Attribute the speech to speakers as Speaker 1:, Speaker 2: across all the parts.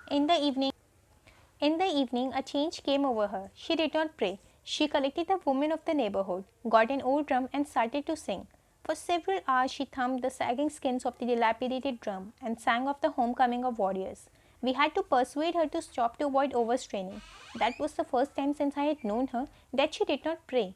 Speaker 1: In the evening, a change came over her. She did not pray. She collected the women of the neighborhood, got an old drum, and started to sing. For several hours, she thumped the sagging skins of the dilapidated drum and sang of the homecoming of warriors. We had to persuade her to stop to avoid overstraining. That was the first time since I had known her that she did not pray.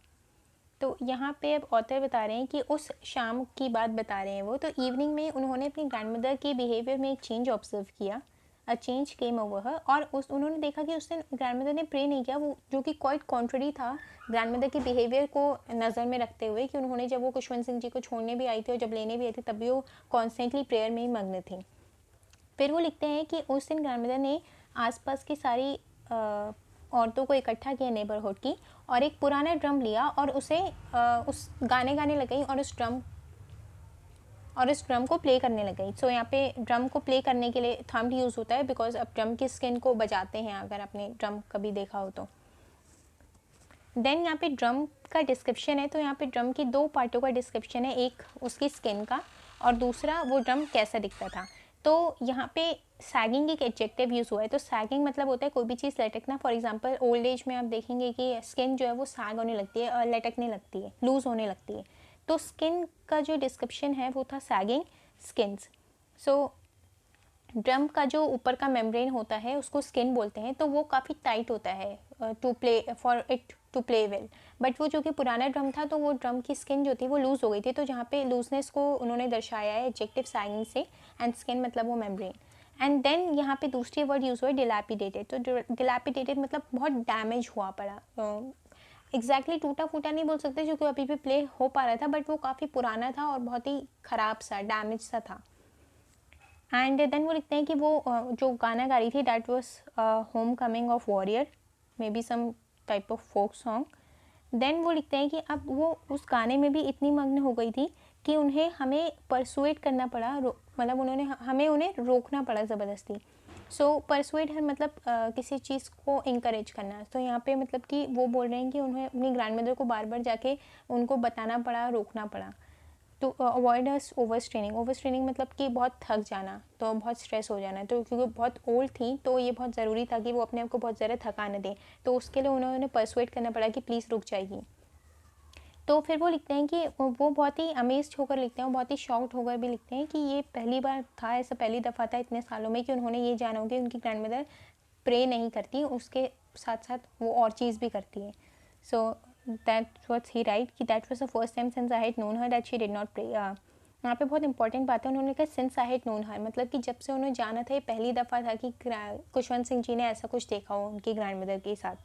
Speaker 1: तो यहाँ पे अब author बता रहे हैं कि उस शाम की बात बता रहे हैं वो, तो इवनिंग में उन्होंने अपनी ग्रैंडमदर के बिहेवियर में एक चेंज ऑब्जर्व किया. अ चेंज केम ओवर हर, और उन्होंने देखा कि उस दिन ग्रैंडमदर ने प्रे नहीं किया, वो जो कि क्वाइट कॉन्ट्ररी था ग्रैंडमदर के बिहेवियर को नज़र में रखते हुए कि उन्होंने जब वो खुशवंत सिंह जी को छोड़ने भी आई थी और जब लेने भी आई थी तब भी वो कॉन्स्टेंटली प्रेयर में ही मग्न थी. फिर वो लिखते हैं कि उस दिन ग्रैंडमदर ने आसपास की सारी औरतों को इकट्ठा किया नेबरहुड की और एक पुराना ड्रम लिया और उसे उस गाने लग गई और उस ड्रम को प्ले करने लग गई. सो यहाँ पे ड्रम को प्ले करने के लिए थंब यूज़ होता है बिकॉज अब ड्रम की स्किन को बजाते हैं, अगर आपने ड्रम कभी देखा हो तो. देन यहाँ पे ड्रम का डिस्क्रिप्शन है, तो यहाँ पे ड्रम की दो पार्टों का डिस्क्रिप्शन है, एक उसकी स्किन का और दूसरा वो ड्रम कैसा दिखता था. तो यहाँ पे सैगिंग एक एडजेक्टिव यूज़ हुआ है. तो सैगिंग मतलब होता है कोई भी चीज़ लटकना. फॉर एग्जांपल ओल्ड एज में आप देखेंगे कि स्किन जो है वो सैग होने लगती है और लटकने लगती है, लूज़ होने लगती है. तो स्किन का जो डिस्क्रिप्शन है वो था सैगिंग स्किन्स. सो ड्रम का जो ऊपर का मेम्ब्रेन होता है उसको स्किन बोलते हैं, तो वो काफ़ी टाइट होता है to play for it to play well. But वो जो कि पुराना ड्रम था तो वो ड्रम की स्किन जो थी वो लूज़ हो गई थी. तो जहाँ पे लूजनेस को उन्होंने दर्शाया है एडजेक्टिव सैगिंग से, एंड स्किन मतलब वो मेम्ब्रेन. एंड देन यहाँ पे दूसरी वर्ड यूज़ हुआ है डिलैपिडेटेड. तो डिलैपिडेटेड मतलब बहुत डैमेज हुआ पड़ा. एग्जैक्टली टूटा फूटा नहीं बोल सकते जो कि अभी भी प्ले हो पा रहा था, बट वो काफ़ी पुराना था और बहुत ही ख़राब सा डैमेज सा था. एंड देन वो लिखते हैं कि वो जो गाना गा रही थी that was homecoming of warrior, maybe some type of folk song. Then वो लिखते हैं कि अब वो उस गाने में भी इतनी मग्न हो गई थी कि हमें परसुएट करना पड़ा, मतलब हमें उन्हें रोकना पड़ा ज़बरदस्ती. सो परसुएट है मतलब किसी चीज़ को इंकरेज करना. तो यहाँ पे मतलब कि वो बोल रहे हैं कि उन्हें अपनी ग्रैंडमदर को बार बार जाके उनको बताना पड़ा, रोकना पड़ा. टू अवॉइड ओवर स्ट्रेनिंग मतलब कि बहुत थक जाना, तो बहुत स्ट्रेस हो जाना. तो क्योंकि बहुत ओल्ड थी तो ये बहुत ज़रूरी था कि वो अपने आप को बहुत ज़्यादा थका न दें, तो उसके लिए उन्होंने परसुएट करना पड़ा कि प्लीज़ रुक जाएगी. तो फिर वो लिखते हैं कि वो बहुत ही अमेज्ड होकर लिखते हैं, बहुत ही शॉक्ड होकर भी लिखते हैं कि ये पहली बार था, ऐसा पहली दफ़ा था इतने सालों में कि उन्होंने ये जाना हो कि उनकी ग्रैंडमदर प्रे नहीं करती, उसके साथ साथ वो और चीज़ भी करती है. So that was he wrote कि that was the first time since I had known her that she did not pray. यहाँ पे बहुत इंपॉर्टेंट बात है, उन्होंने कहा since I had known her, मतलब कि जब से उन्हें जाना था ये पहली दफ़ा था कि खुशवंत सिंह जी ने ऐसा कुछ देखा हो उनकी ग्रैंडमदर के साथ.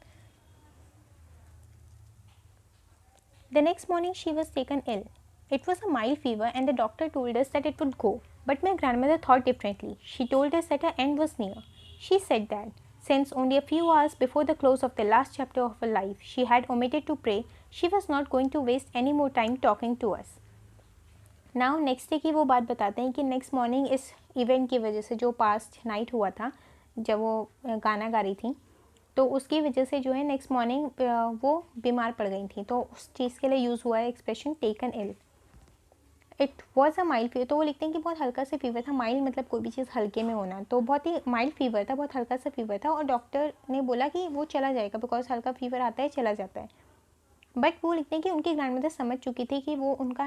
Speaker 1: The next morning she was taken ill. It was a mild fever and the doctor told us that it would go. But my grandmother thought differently. She told us that her end was near. She said that, since only a few hours before the close of the last chapter of her life she had omitted to pray, she was not going to waste any more time talking to us. Now next day की वो बात बताते हैं कि next morning इस event की वजह से जो पास्ट नाइट हुआ था जब वो गाना गा रही थी, तो उसकी वजह से जो है नेक्स्ट मॉर्निंग वो बीमार पड़ गई थी. तो उस चीज़ के लिए यूज़ हुआ है expression taken ill. It was a mild fever. तो वो लिखते हैं कि बहुत हल्का सा फीवर था. माइल्ड मतलब कोई भी चीज़ हल्के में होना, तो बहुत ही माइल्ड फीवर था, बहुत हल्का सा फीवर था. और डॉक्टर ने बोला कि वो चला जाएगा बिकॉज हल्का फीवर आता है चला जाता है. बट वो लिखते हैं कि उनकी ग्रैंडमदर समझ चुकी थी कि वो उनका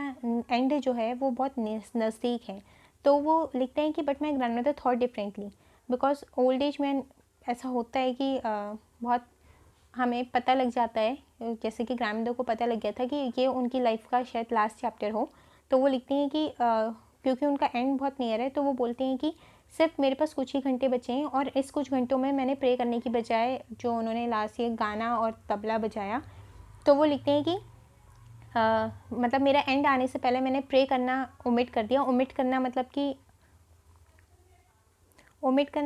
Speaker 1: एंड जो है वो बहुत नज़दीक है. तो वो लिखते हैं कि but my grandmother thought differently because old age में ऐसा होता है कि बहुत हमें पता लग जाता है, जैसे कि ग्रैंडमदर को पता लग गया था कि ये उनकी लाइफ का शायद लास्ट चैप्टर हो. तो वो लिखती हैं कि क्योंकि उनका एंड बहुत नियर है तो वो बोलती हैं कि सिर्फ मेरे पास कुछ ही घंटे बचे हैं और इस कुछ घंटों में मैंने प्रे करने की बजाय जो उन्होंने लास्ट ये गाना और तबला बजाया, तो वो लिखते हैं कि मतलब मेरा एंड आने से पहले मैंने प्रे करना ओमिट कर दिया. ओमिट करना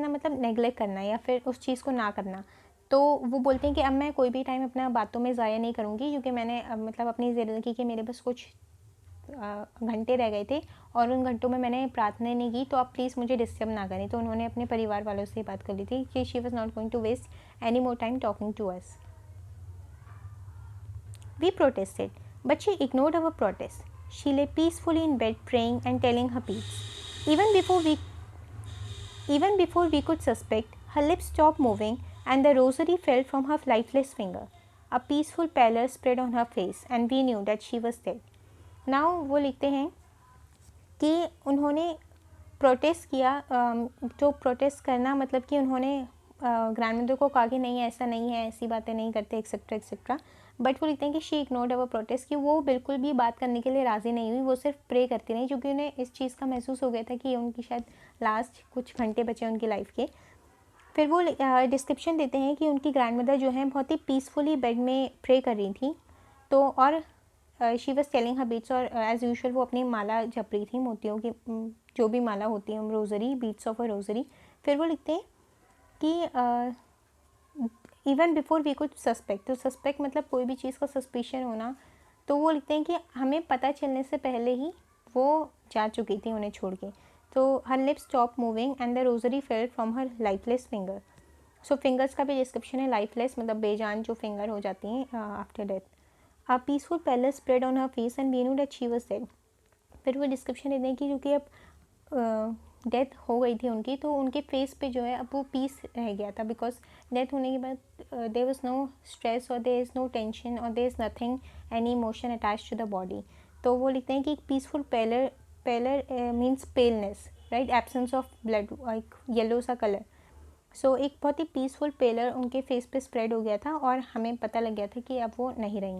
Speaker 1: मतलब नेगलेक्ट करना या फिर उस चीज़ को ना करना. तो वो बोलते हैं कि अब मैं कोई भी टाइम अपना बातों में ज़ाया नहीं करूँगी क्योंकि मैंने मतलब अपनी ज़िंदगी के मेरे बस कुछ घंटे रह गए थे और उन घंटों में मैंने प्रार्थना नहीं की, तो आप प्लीज़ मुझे डिस्टर्ब ना करें. तो उन्होंने अपने परिवार वालों से बात कर ली थी कि she was not going to waste any more time talking to us. We protested, but she ignored our protest. She lay peacefully in bed praying and telling her peace. Even before we could suspect, Her lips stopped moving and the rosary fell from her lifeless finger. A peaceful pallor spread on her face and we knew that she was dead. Now वो लिखते हैं कि उन्होंने protest किया, जो protest करना मतलब कि उन्होंने ग्रैंड मदर को कहा कि नहीं ऐसा नहीं है, ऐसी बातें नहीं करते एक्सेट्रा एक्सेट्रा, बट वो लिखते हैं कि शी इग्नोर्ड अवर प्रोटेस्ट, कि वो बिल्कुल भी बात करने के लिए राज़ी नहीं हुई, वो सिर्फ प्रे करती रही क्योंकि उन्हें इस चीज़ का महसूस हो गया था कि उनकी शायद लास्ट कुछ घंटे बचे उनकी लाइफ के। फिर वो डिस्क्रिप्शन देते हैं कि उनकी ग्रैंड मदर जो है बहुत ही पीसफुली बेड में प्रे कर रही थी, तो और she was telling her beads, और एज़ यूजुअल वो अपनी माला जप रही थी, मोतियों की जो भी माला होती है, rosary, beads of a rosary. फिर वो लिखते हैं कि even before we could suspect, तो सस्पेक्ट मतलब कोई भी चीज़ का सस्पिशन होना, तो वो लिखते हैं कि हमें पता चलने से पहले ही वो जा चुकी थी उन्हें छोड़ के। तो हर lips stop moving and the rosary fell from her lifeless finger. So fingers का भी डिस्क्रिप्शन है, लाइफलेस मतलब बेजान जो फिंगर हो जाती हैं after death. A peaceful pallor spread on her face and we knew that she was dead. फिर वो डिस्क्रिप्शन देते हैं कि क्योंकि अब डेथ हो गई थी उनकी, तो उनके फेस पे जो है अब वो पीस रह गया था, बिकॉज डेथ होने के बाद देयर वाज नो स्ट्रेस और देयर इज़ नो टेंशन और there is nothing any emotion attach to the body. तो वो लिखते हैं कि peaceful pallor means paleness, right, absence of blood, एक येलो सा कलर। सो एक बहुत ही पीसफुल पेलर उनके फेस पे स्प्रेड हो गया था और हमें पता लग गया था कि अब वो नहीं रहेंगे।